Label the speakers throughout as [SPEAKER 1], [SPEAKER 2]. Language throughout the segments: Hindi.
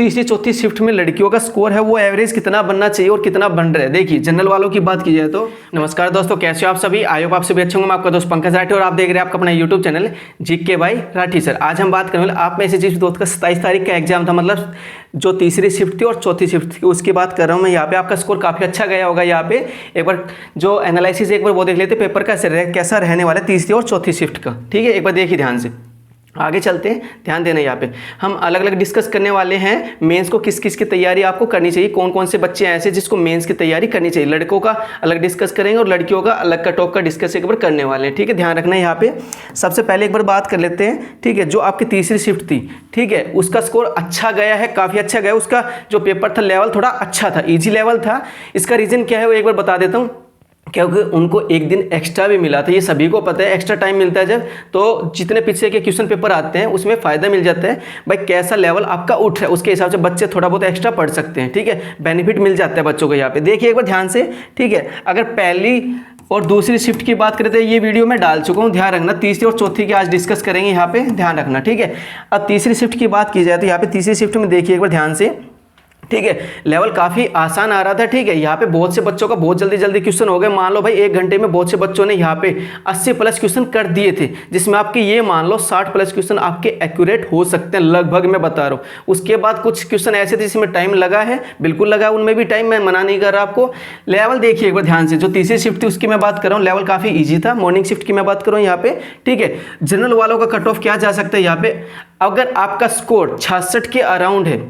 [SPEAKER 1] तीसरी चौथी शिफ्ट में लड़कियों का स्कोर है वो एवरेज कितना बनना चाहिए और कितना बन रहा है। देखिए जनरल वालों की बात की जाए तो नमस्कार दोस्तों, कैसे हो आप सभी। आई होप आप सभी अच्छे होंगे। मैं आपका दोस्त पंकज राठी और आप देख रहे हैं आपका अपना YouTube channel GK by Rathi sir. आज हम बात करेंगे आप में से जिस दोस्त का 27 तारीख का एग्जाम था, मतलब जो तीसरी शिफ्ट थी और चौथी शिफ्ट थी, उसकी बात कर रहा हूँ मैं। यहाँ पे आपका स्कोर काफ़ी अच्छा गया होगा। यहाँ पे एक बार जो एनालिसिस एक बार वो देख लेते पेपर का कैसा रहने वाला है तीसरी और चौथी शिफ्ट का। ठीक है, एक बार देखिए ध्यान से, आगे चलते हैं, ध्यान देना। यहाँ पे हम अलग अलग डिस्कस करने वाले हैं मेंस को किस किस की तैयारी आपको करनी चाहिए, कौन कौन से बच्चे ऐसे जिसको मेंस की तैयारी करनी चाहिए। लड़कों का अलग डिस्कस करेंगे और लड़कियों का अलग कट ऑफ का डिस्कस एक बार करने वाले हैं। ठीक है, ध्यान रखना है। यहाँ पे सबसे पहले एक बार बात कर लेते हैं। ठीक है, जो आपकी तीसरी शिफ्ट थी, ठीक है, उसका स्कोर अच्छा गया है, काफ़ी अच्छा गया। उसका जो पेपर था लेवल थोड़ा अच्छा था, ईजी लेवल था। इसका रीज़न क्या है वो एक बार बता देता हूँ। क्योंकि उनको एक दिन एक्स्ट्रा भी मिला था, ये सभी को पता है। एक्स्ट्रा टाइम मिलता है जब, तो जितने पीछे के क्वेश्चन पेपर आते हैं उसमें फ़ायदा मिल जाता है। भाई कैसा लेवल आपका उठ रहा है उसके हिसाब से बच्चे थोड़ा बहुत एक्स्ट्रा पढ़ सकते हैं। ठीक है, बेनिफिट मिल जाता है बच्चों को। यहाँ पे देखिए एक बार ध्यान से। ठीक है, अगर पहली और दूसरी शिफ्ट की बात करें तो ये वीडियो मैं डाल चुका हूँ, ध्यान रखना। तीसरी और चौथी की आज डिस्कस करेंगे, यहाँ पे ध्यान रखना। ठीक है, अब तीसरी शिफ्ट की बात की जाए तो यहाँ पे तीसरी शिफ्ट में देखिए एक बार ध्यान से। ठीक है, लेवल काफ़ी आसान आ रहा था। ठीक है, यहाँ पे बहुत से बच्चों का बहुत जल्दी जल्दी क्वेश्चन हो गए। मान लो भाई 1 घंटे में बहुत से बच्चों ने यहाँ पे 80 प्लस क्वेश्चन कर दिए थे, जिसमें आपके ये मान लो 60 प्लस क्वेश्चन आपके एक्यूरेट हो सकते हैं, लगभग मैं बता रहा हूँ। उसके बाद कुछ क्वेश्चन ऐसे थे जिसमें टाइम लगा है, बिल्कुल लगा है, उनमें भी टाइम, मैं मना नहीं कर रहा आपको। लेवल देखिए एक बार ध्यान से। जो तीसरी शिफ्ट थी उसकी मैं बात कर रहा हूँ, लेवल काफ़ी ईजी था। मॉर्निंग शिफ्ट की मैं बात कर रहा हूँ यहाँ पे। ठीक है, जनरल वालों का कट ऑफ क्या जा सकता है यहाँ पे, अगर आपका स्कोर 66 के अराउंड है,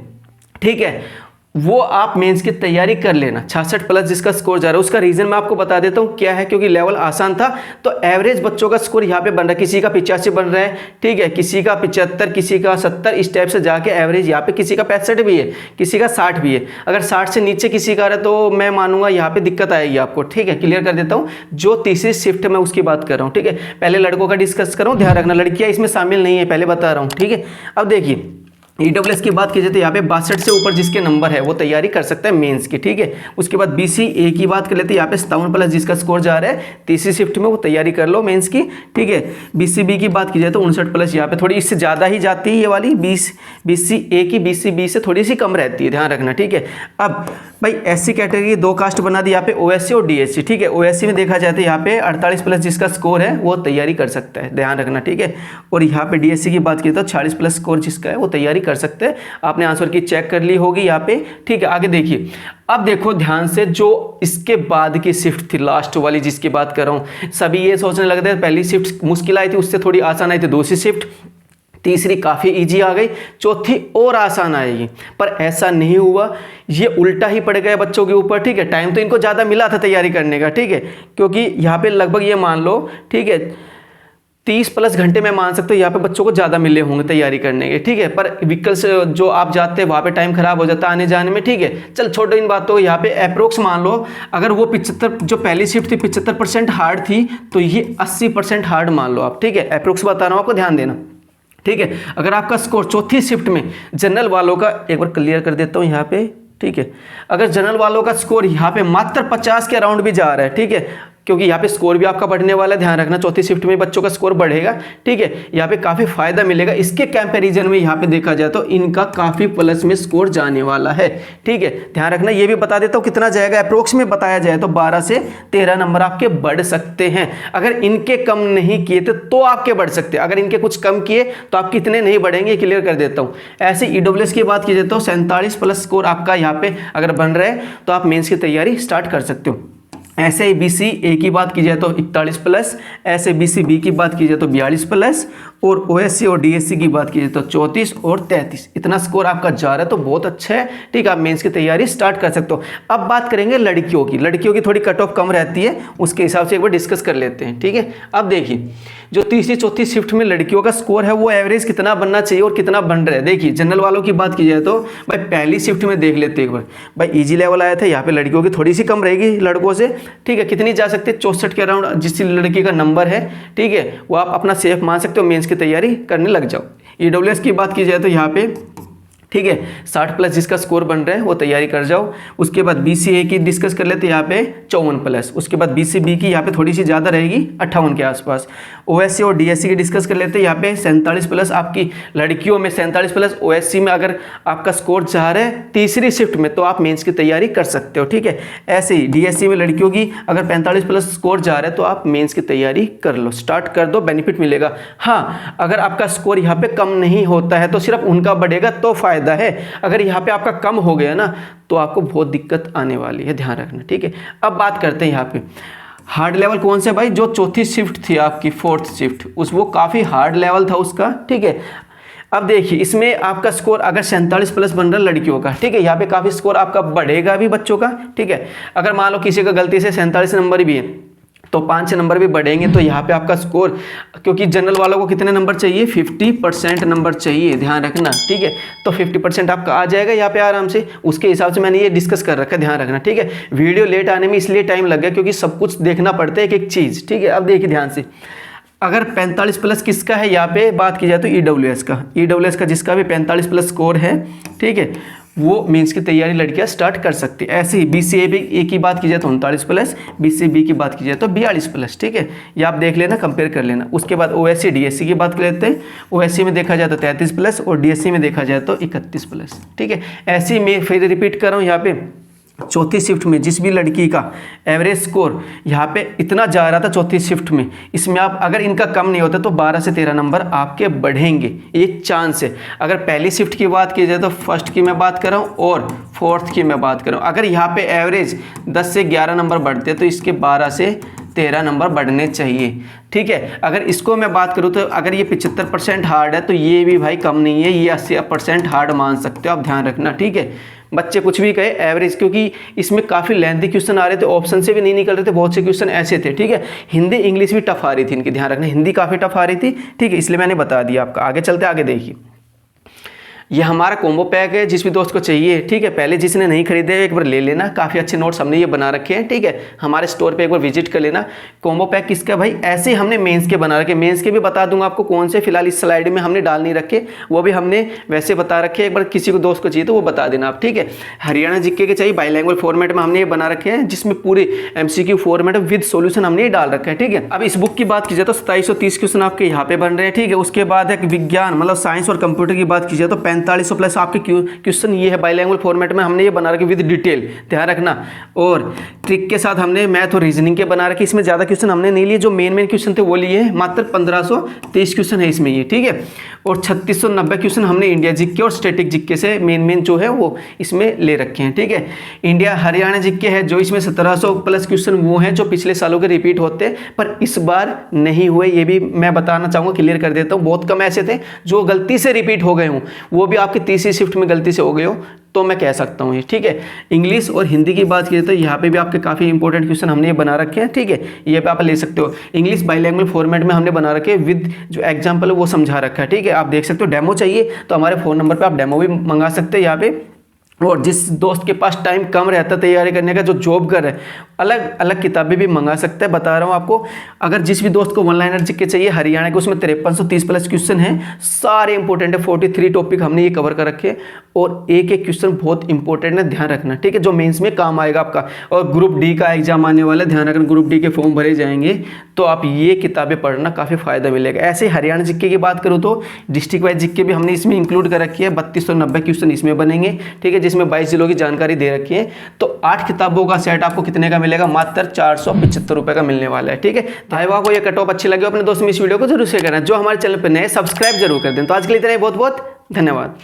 [SPEAKER 1] ठीक है, वो आप मेंस की तैयारी कर लेना। 66 प्लस जिसका स्कोर जा रहा है, उसका रीज़न मैं आपको बता देता हूँ क्या है। क्योंकि लेवल आसान था तो एवरेज बच्चों का स्कोर यहाँ पे बन रहा है। किसी का 85 बन रहा है, ठीक है, किसी का 75, किसी का 70, इस टाइप से जाके एवरेज यहाँ पे किसी का 65 भी है, किसी का 60 भी है। अगर 60 से नीचे किसी का आ रहा है तो मैं मानूंगा यहाँ पे दिक्कत आएगी आपको। ठीक है, क्लियर कर देता हूँ। जो तीसरी शिफ्ट है मैं उसकी बात कर रहा हूँ। ठीक है, पहले लड़कों का डिस्कस कर रहा हूँ, ध्यान रखना, लड़कियाँ इसमें शामिल नहीं है, पहले बता रहा हूँ। ठीक है, अब देखिए EWS की बात की जाए तो यहाँ पे 62 से ऊपर जिसके नंबर है वो तैयारी कर सकता है मेंस की। ठीक है, उसके बाद BCA की बात कर लेते हैं। यहाँ पे 57 प्लस जिसका स्कोर जा रहा है तीसरी शिफ्ट में वो तैयारी कर लो मेंस की। ठीक है, BCB की बात की जाए तो 59 प्लस, यहाँ पे थोड़ी इससे ज़्यादा ही जाती है ये वाली। BCA की BCB से थोड़ी सी कम रहती है, ध्यान रखना। ठीक है, अब भाई SC कैटेगरी 2 कास्ट बना दी यहाँ पे, OSC और DSC। ठीक है, OSC में देखा जाए तो यहाँ पे 48 प्लस जिसका स्कोर है वो तैयारी कर सकता है, ध्यान रखना। ठीक है, और यहाँ पे DSC की बात की तो 46 प्लस स्कोर जिसका है वो तैयारी कर सकते हैं। आपने आंसर की चेक कर ली होगी यहाँ पे। ठीक है, आगे देखिए। अब देखो ध्यान से, जो इसके बाद की शिफ्ट थी लास्ट वाली जिसकी बात कर रहा हूँ, सभी ये सोचने लगते हैं पहली शिफ्ट मुश्किल आई थी, उससे थोड़ी आसान आई थी दूसरी शिफ्ट, तीसरी काफ़ी इजी आ गई, चौथी और आसान आएगी। पर ऐसा नहीं हुआ, ये उल्टा ही पड़ गया बच्चों के ऊपर। ठीक है, टाइम तो इनको ज़्यादा मिला था तैयारी करने का। ठीक है, क्योंकि यहाँ पे लगभग ये मान लो, ठीक है, 30 प्लस घंटे में मान सकते हो यहाँ पे बच्चों को ज़्यादा मिले होंगे तैयारी करने के। ठीक है, पर व्हीकल से जो आप जाते हैं वहाँ पे टाइम खराब हो जाता है आने जाने में। ठीक है, चल छोड़ो इन बातों को। यहाँ पे अप्रोक्स मान लो, अगर वो 75, जो पहली शिफ्ट थी 75% हार्ड थी, तो ये 80% हार्ड मान लो आप। ठीक है, अप्रोक्स बता रहा हूँ, आपको ध्यान देना। ठीक है, अगर आपका स्कोर चौथी शिफ्ट में जनरल वालों का, एक बार क्लियर कर देता हूँ यहाँ पे। ठीक है, अगर जनरल वालों का स्कोर यहाँ पे मात्र 50 के अराउंड भी जा रहा है, ठीक है, क्योंकि यहाँ पे स्कोर भी आपका बढ़ने वाला है, ध्यान रखना, चौथी शिफ्ट में बच्चों का स्कोर बढ़ेगा। ठीक है, यहाँ पे काफ़ी फायदा मिलेगा। इसके कंपैरिजन में यहाँ पे देखा जाए तो इनका काफ़ी प्लस में स्कोर जाने वाला है। ठीक है, ध्यान रखना। ये भी बता देता हूँ कितना जाएगा, अप्रोक्स में बताया जाए तो 12 से 13 नंबर आपके बढ़ सकते हैं। अगर इनके कम नहीं किए थे तो आपके बढ़ सकते हैं, अगर इनके कुछ कम किए तो आप कितने नहीं बढ़ेंगे, क्लियर कर देता हूँ। ऐसे EWS की बात की जाए तो 47 प्लस स्कोर आपका यहाँ पे अगर बन रहा है तो आप मेंस की तैयारी स्टार्ट कर सकते हो। ऐसे ही BCA की बात की जाए तो 41 प्लस, ऐसे BCB की बात की जाए तो 42 प्लस, और OSC और DSC की बात की जाए तो 34 और 33। इतना स्कोर आपका जा रहा है तो बहुत अच्छा है। ठीक है, आप मेंस की तैयारी स्टार्ट कर सकते हो। अब बात करेंगे लड़कियों की। लड़कियों की थोड़ी कट ऑफ कम रहती है, उसके हिसाब से एक बार डिस्कस कर लेते हैं। ठीक है, अब देखिए, जो तीसरी चौथी शिफ्ट में लड़कियों का स्कोर है वो एवरेज कितना बनना चाहिए और कितना बन रहा है। देखिए जनरल वालों की बात की जाए तो भाई पहली शिफ्ट में देख लेते हैं एक बार। भाई इजी लेवल आया था, यहाँ पे लड़कियों की थोड़ी सी कम रहेगी लड़कों से। ठीक है, कितनी जा सकते हैं, 64 के अराउंड जिस लड़की का नंबर है। ठीक है, वो आप अपना सेफ मान सकते हो, मेंस की तैयारी करने लग जाओ। EWS की बात की जाए तो यहाँ पे ठीक है। 60 प्लस जिसका स्कोर बन रहा है वो तैयारी कर जाओ। उसके बाद BCA की डिस्कस कर लेते हैं यहाँ पे 54 प्लस। उसके बाद BCB की यहाँ पे थोड़ी सी ज़्यादा रहेगी 58 के आसपास। OSC और DSC की डिस्कस कर लेते हैं यहाँ पे 47 प्लस आपकी लड़कियों में 47 प्लस। OSC में अगर आपका स्कोर जा रहा है तीसरी शिफ्ट में तो आप मेंस की तैयारी कर सकते हो, ठीक है। ऐसे ही DSC में लड़कियों की अगर 45 प्लस स्कोर जा रहा है तो आप मेंस की तैयारी कर लो, स्टार्ट कर दो, बेनिफिट मिलेगा। हाँ, अगर आपका स्कोर यहाँ पे कम नहीं होता है तो सिर्फ उनका बढ़ेगा तो फायदा है। अगर यहाँ पे आपका कम हो गया ना तो आपको बहुत दिक्कत आने वाली है, ध्यान रखना, ठीक है। अब बात करते हैं यहाँ पे हार्ड लेवल कौन सा भाई, जो चौथी शिफ्ट थी आपकी, फोर्थ शिफ्ट, वो काफ़ी हार्ड लेवल था उसका, ठीक है। अब देखिए इसमें आपका स्कोर अगर 47 प्लस बन रहा है लड़कियों का, ठीक है, यहाँ पे काफ़ी स्कोर आपका बढ़ेगा भी बच्चों का, ठीक है। अगर मान लो किसी का गलती से 47 नंबर भी है तो 5 नंबर भी बढ़ेंगे तो यहाँ पे आपका स्कोर, क्योंकि जनरल वालों को कितने नंबर चाहिए, 50% नंबर चाहिए, ध्यान रखना, ठीक है। तो 50% आपका आ जाएगा यहाँ पे आराम से। उसके हिसाब से मैंने ये डिस्कस कर रखा है, ध्यान रखना, ठीक है। वीडियो लेट आने में इसलिए टाइम लग गया क्योंकि सब कुछ देखना पड़ता है एक एक चीज़, ठीक है। अब देखिए ध्यान से, अगर 45 प्लस किसका है यहाँ पे बात की जाए तो EWS का जिसका भी 45 प्लस स्कोर है, ठीक है, वो मेंस की तैयारी लड़कियां स्टार्ट कर सकती है। ऐसे ही BCA की बात की जाए तो 39 प्लस, BCB की बात की जाए तो 42 प्लस, ठीक है। ये आप देख लेना, कंपेयर कर लेना। उसके बाद OSC DSC की बात कर लेते हैं। OSC में देखा जाए तो 33 प्लस और DSC में देखा जाए तो 31 प्लस, ठीक है। ऐसे ही मैं फिर रिपीट कर रहा हूँ, यहाँ पे चौथी शिफ्ट में जिस भी लड़की का एवरेज स्कोर यहाँ पे इतना जा रहा था चौथी शिफ्ट में, इसमें आप अगर इनका कम नहीं होता तो 12 से 13 नंबर आपके बढ़ेंगे, ये चांस है। अगर पहली शिफ्ट की बात की जाए तो फर्स्ट की मैं बात कर रहा हूँ और फोर्थ की मैं बात कर रहा हूँ। अगर यहाँ पे एवरेज 10 से 11 नंबर बढ़ते तो इसके 12 से 13 नंबर बढ़ने चाहिए, ठीक है। अगर इसको मैं बात करूँ तो अगर ये 75% हार्ड है तो ये भी भाई कम नहीं है, ये 80% हार्ड मान सकते हो आप, ध्यान रखना, ठीक है। बच्चे कुछ भी कहे एवरेज, क्योंकि इसमें काफ़ी लेंथी क्वेश्चन आ रहे थे, ऑप्शन से भी नहीं निकल रहे थे, बहुत से क्वेश्चन ऐसे थे, ठीक है। हिंदी इंग्लिश भी टफ आ रही थी इनकी, ध्यान रखना, हिंदी काफ़ी टफ आ रही थी, ठीक है, इसलिए मैंने बता दिया आपका। आगे चलते, आगे देखिए, ये हमारा कॉम्बो पैक है, जिस भी दोस्त को चाहिए, ठीक है, पहले जिसने नहीं खरीदे एक बार ले लेना, काफ़ी अच्छे नोट्स हमने ये बना रखे हैं, ठीक है। हमारे स्टोर पे एक बार विजिट कर लेना। कॉम्बो पैक किसका भाई, ऐसे हमने मेंस के बना रखे, मेंस के भी बता दूंगा आपको कौन से, फिलहाल इस स्लाइड में हमने डाल नहीं रखे, वो भी हमने वैसे बता रखे। एक बार किसी को दोस्त को चाहिए तो वो बता देना आप, ठीक है। हरियाणा जीके के चाहिए बाईलैंग्वेज फॉर्मेट में हमने ये बना रखे हैं, जिसमें पूरे MCQ फॉर्मेट विद सोल्यूशन हमने ये डाल रखा है, ठीक है। अब इस बुक की बात की जाए तो 2730 क्वेश्चन आपके यहाँ पे बन रहे हैं, ठीक है। उसके बाद एक विज्ञान मतलब साइंस और कंप्यूटर की बात की जाए तो 4500 प्लस आपके क्वेश्चन ये है बाईलैंग्वेज फॉर्मेट में, हमने ये बना रखे विद डिटेल, ध्यान रखना। और ट्रिक के साथ हमने मैथ और रीजनिंग के बना रखे, इसमें ज़्यादा क्वेश्चन हमने नहीं लिए, जो मेन क्वेश्चन थे वो लिए हैं, मात्र 1530 क्वेश्चन है इसमें ये, ठीक है। और 3690 क्वेश्चन हमने इंडिया जीके और स्टैटिक जीके से मेन जो है वो इसमें ले रखे हैं, ठीक है। इंडिया हरियाणा जीके है जो इसमें 1700 प्लस क्वेश्चन वो हैं जो पिछले सालों के रिपीट होते हैं, पर इस बार नहीं हुए, ये भी मैं बताना चाहूँगा, क्लियर कर देता हूँ। बहुत कम ऐसे थे जो गलती से रिपीट हो गए हों, वो भी आपकी तीसरी शिफ्ट में गलती से हो गए हो तो मैं कह सकता हूँ ये, ठीक है। इंग्लिश और हिंदी की बात की तो यहाँ पे भी आपके काफ़ी इंपॉर्टेंट क्वेश्चन हमने ये बना रखे हैं, ठीक है, ये पे आप ले सकते हो। इंग्लिश बाईलैंग्वेज फॉर्मेट में हमने बना रखे विद जो एग्जाम्पल है वो समझा रखा है, ठीक है। आप देख सकते हो, डेमो चाहिए तो हमारे फ़ोन नंबर पर आप डेमो भी मंगा सकते हैं यहाँ पे। और जिस दोस्त के पास टाइम कम रहता है तैयारी करने का, जो जॉब कर रहे हैं, अलग अलग किताबें भी मंगा सकते हैं, बता रहा हूँ आपको। अगर जिस भी दोस्त को वन लाइनर जीके चाहिए हरियाणा के, उसमें 5330 प्लस क्वेश्चन हैं, सारे इंपॉर्टेंट है, 43 टॉपिक हमने ये कवर कर रखे हैं और एक एक क्वेश्चन बहुत इंपॉर्टेंट है, ध्यान रखना, ठीक है, जो मेंस में काम आएगा आपका। और ग्रुप डी का एग्जाम आने वाला है, ध्यान रखना, ग्रुप डी के फॉर्म भरे जाएंगे तो आप ये किताबें पढ़ना, काफ़ी फायदा मिलेगा। ऐसे हरियाणा जीके की बात करूँ तो डिस्ट्रिक्ट वाइज जीके भी हमने इसमें इंक्लूड कर रखी है, 3290 क्वेश्चन इसमें बनेंगे, ठीक है, जिसमें 22 जिलों की जानकारी दे रखी है। तो 8 किताबों का सेट आपको कितने का मिलेगा, मात्र 475 रुपये का मिलने वाला है, ठीक है। भाई आपको ये कट ऑफ अच्छी लगे अपने दोस्त में इस वीडियो को जरूर शेयर करना, जो हमारे चैनल पर नए सब्सक्राइब जरूर कर दें। तो आज के लिए इतना ही, बहुत बहुत धन्यवाद।